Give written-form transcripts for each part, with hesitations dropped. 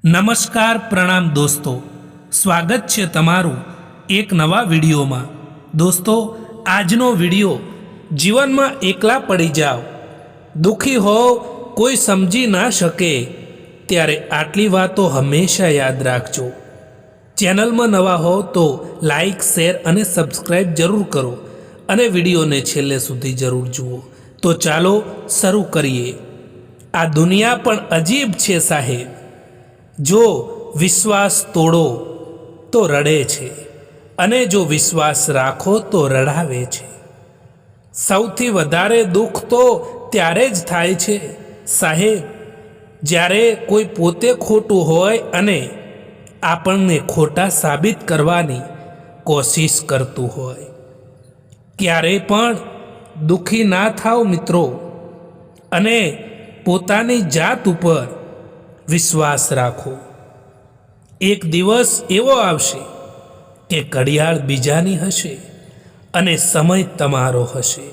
નમસ્કાર પ્રણામ દોસ્તો, સ્વાગત છે તમારું એક નવા વિડીયોમાં। દોસ્તો, આજનો વિડીયો જીવનમાં એકલા પડી જાઓ, દુઃખી હોવ, કોઈ સમજી ના શકે ત્યારે આટલી વાતો હંમેશા યાદ રાખજો। ચેનલમાં નવા હો તો લાઈક, શેર અને સબસ્ક્રાઈબ જરૂર કરો અને વિડીયોને છેલ્લે સુધી જરૂર જુઓ। તો ચાલો શરૂ કરીએ। આ દુનિયા પણ અજીબ છે સાહેબ, જો વિશ્વાસ તોડો તો રડે છે અને જો વિશ્વાસ રાખો તો રડાવે છે। સૌથી વધારે દુઃખ તો ત્યારે જ થાય છે સાહેબ, જ્યારે કોઈ પોતે ખોટું હોય અને આપણને ખોટા સાબિત કરવાની કોશિશ કરતું હોય। ક્યારેય પણ દુઃખી ના થાવ મિત્રો, અને પોતાની જાત ઉપર વિશ્વાસ રાખો। એક દિવસ એવો આવશે કે ઘડિયાળ બીજાની હશે અને સમય તમારો હશે।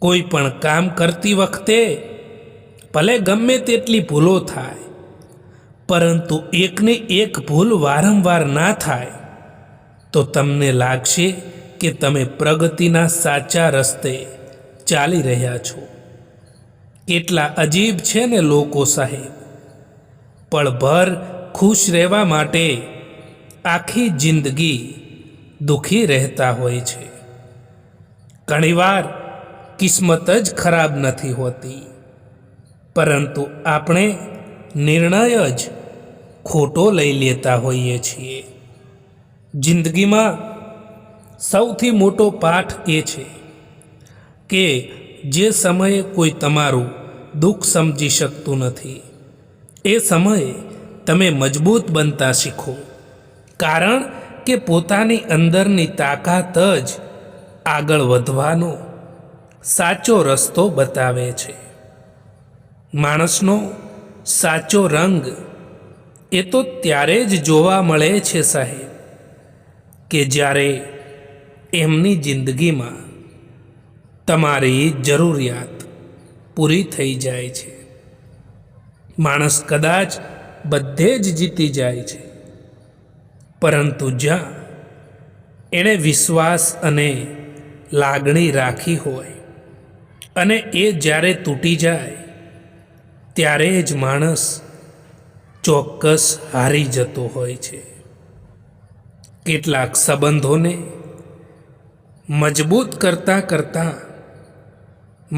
કોઈ પણ કામ કરતી વખતે ભલે ગમે તેટલી ભૂલો થાય, પરંતુ એકની એક ભૂલ વારંવાર ના થાય તો તમને લાગશે કે તમે પ્રગતિના સાચા રસ્તે ચાલી રહ્યા છો। કેટલા અજીબ છે ને લોકો સાહેબ, પળભર ખુશ રહેવા માટે આખી જિંદગી દુઃખી રહેતા હોય છે। ઘણીવાર કિસ્મત જ ખરાબ નથી હોતી, પરંતુ આપણે નિર્ણય જ ખોટો લઈ લેતા હોઈએ છીએ। જિંદગીમાં સૌથી મોટો પાઠ એ છે કે જે સમયે કોઈ તમારું દુઃખ સમજી શકતું નથી, એ સમયે તમે મજબૂત બનતા શીખો, કારણ કે પોતાની અંદરની તાકાત જ આગળ વધવાનો સાચો રસ્તો બતાવે છે। માણસનો સાચો રંગ એ તો ત્યારે જ જોવા મળે છે સાહેબ, કે જ્યારે એમની જિંદગીમાં તમારી જરૂરિયાત પૂરી થઈ જાય છે। માણસ કદાચ બધે જ જીતી જાય છે, પરંતુ જ્યાં એણે વિશ્વાસ અને લાગણી રાખી હોય અને એ જ્યારે તૂટી જાય ત્યારે જ માણસ ચોક્કસ હારી જતો હોય છે। કેટલાક સંબંધોને મજબૂત કરતાં કરતાં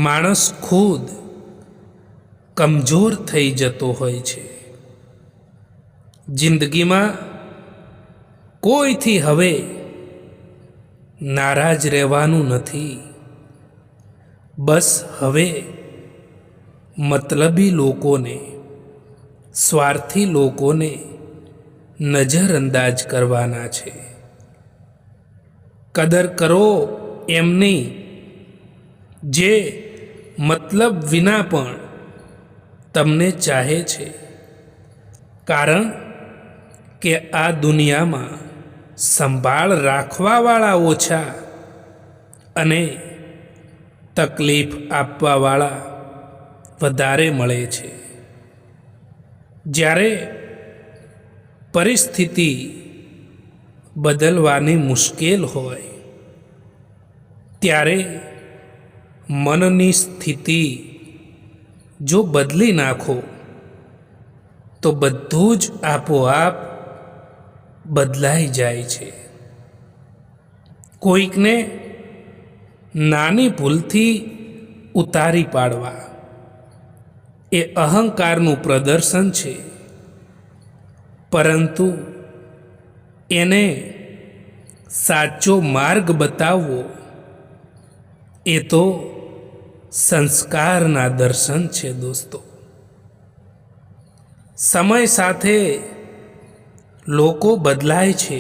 માણસ ખુદ કમજોર થઈ જતો હોય છે। જિંદગીમાં કોઈથી હવે નારાજ રહેવાનું નથી, બસ હવે મતલબી લોકોને, સ્વાર્થી લોકોને નજરઅંદાજ કરવાના છે। કદર કરો એમની જે મતલબ વિના પણ તમને ચાહે છે, કારણ કે આ દુનિયામાં સંભાળ રાખવાવાળા ઓછા અને તકલીફ આપવાવાળા વધારે મળે છે। જ્યારે પરિસ્થિતિ બદલવાની મુશ્કેલ હોય ત્યારે મનની સ્થિતિ જો બદલી નાખો તો બધું જ આપોઆપ બદલાઈ જાય છે। કોઈકને નાની ભૂલથી ઉતારી પાડવા એ અહંકારનું પ્રદર્શન છે, પરંતુ એને સાચો માર્ગ બતાવવો એ તો સંસ્કારના દર્શન છે દોસ્તો। સમય સાથે લોકો બદલાય છે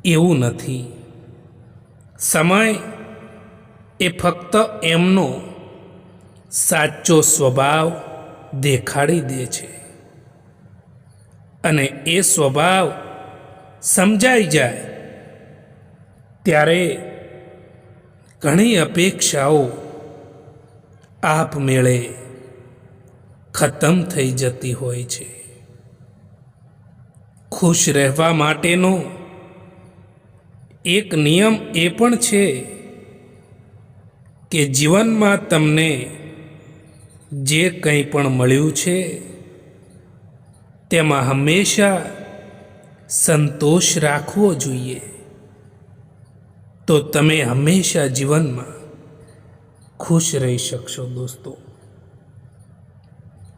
એવું નથી, સમય એ ફક્ત એમનો સાચો સ્વભાવ દેખાડી દે છે, અને એ સ્વભાવ સમજાઈ જાય ત્યારે ઘણી અપેક્ષાઓ આપમેળે ખતમ થઈ જતી હોય છે। ખુશ રહેવા માટેનો એક નિયમ એ પણ છે કે જીવનમાં તમને જે કંઈ પણ મળ્યું છે તેમાં હંમેશા સંતોષ રાખવો જોઈએ, તો તમે હંમેશા જીવનમાં ખુશ રહી શકશો. દોસ્તો,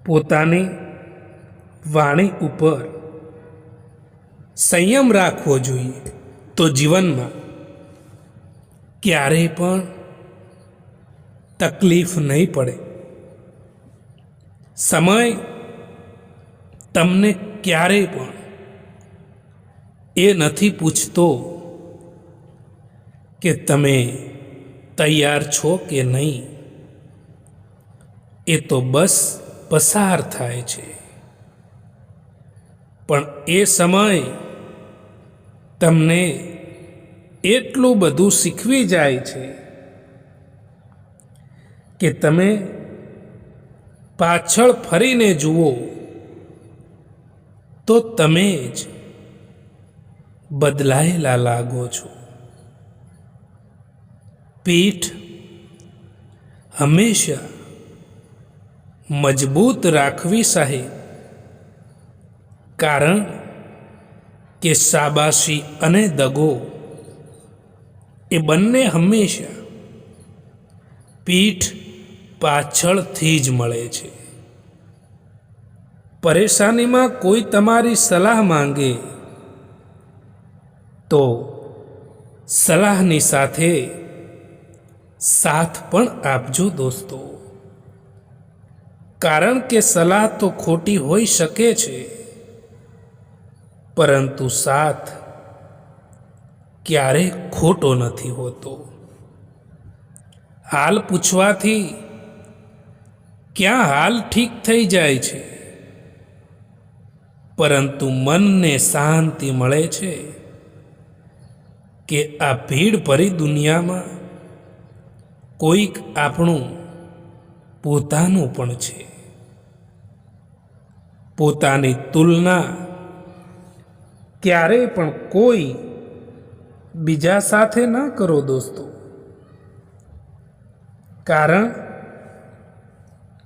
પોતાની વાણી ઉપર સંયમ રાખવો જોઈએ, તો જીવનમાં ક્યારેય પણ તકલીફ નહીં પડે. સમય તમને ક્યારેય પણ એ નથી પૂછતો કે તમે તૈયાર છો કે નહીં. એ તો બસ પસાર થાય છે, પણ એ સમય તમને એટલું બધું શીખવી જાય છે કે તમે પાછળ ફરીને જુઓ તો તમે જ બદલાયેલા લાગો છો. પીઠ હંમેશા મજબૂત રાખવી સાહેબ, કારણ કે શાબાશી અને દગો એ બંને હંમેશા પીઠ પાછળથી જ મળે છે. પરેશાનીમાં કોઈ તમારી સલાહ માંગે તો સલાહની સાથે સાથ પણ આપજો દોસ્તો, કારણ કે સલાહ તો ખોટી હોઈ શકે છે, પરંતુ સાથ ક્યારેય ખોટો નથી હોતો. હાલ પૂછવાથી ક્યાં હાલ ઠીક થઈ જાય છે, પરંતુ મનને શાંતિ મળે છે કે આ ભીડ ભરી દુનિયામાં કોઈક આપણું પોતાનું પણ છે. પોતાની તુલના ક્યારેય પણ કોઈ બીજા સાથે ન કરો દોસ્તો, કારણ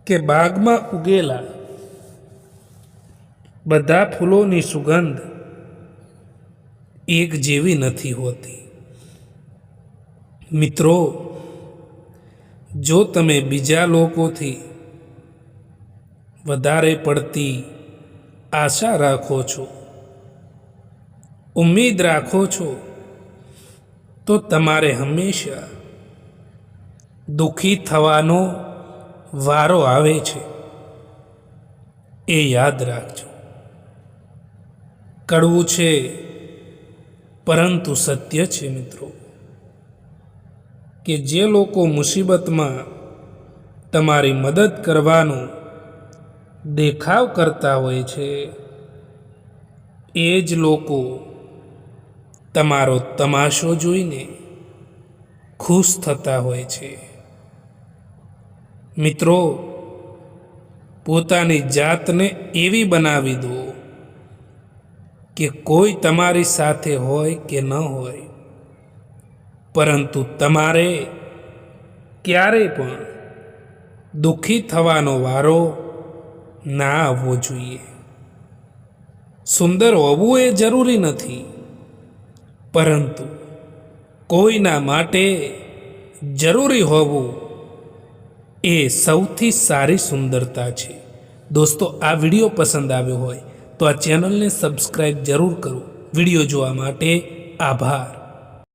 કે બાગમાં ઉગેલા બધા ફૂલોની સુગંધ એક જેવી નથી હોતી. મિત્રો, જો તમે બીજા લોકોથી વધારે પડતી આશા રાખો છો, ઉમ્મીદ રાખો છો, તો તમારે હંમેશા દુઃખી થવાનો વારો આવે છે. એ યાદ રાખજો. કડવું છે પરંતુ સત્ય છે મિત્રો, કે જે લોકો મુસીબતમાં તમારી મદદ કરવાનો દેખાવ કરતા હોય છે, એ જ લોકો તમારો તમાશો જોઈને ખુશ થતા હોય છે. મિત્રો, પોતાની જાતને એવી બનાવી દો કે કોઈ તમારી સાથે હોય કે ન હોય, પરંતુ તમારે ક્યારેય પણ દુઃખી થવાનો વારો ના આવવો જોઈએ. સુંદર હોવું એ જરૂરી નથી, પરંતુ કોઈના માટે જરૂરી હોવું એ સૌથી સારી સુંદરતા છે. દોસ્તો, આ વિડીયો પસંદ આવ્યો હોય તો આ ચેનલને સબસ્ક્રાઈબ જરૂર કરો. વિડીયો જોવા માટે આભાર.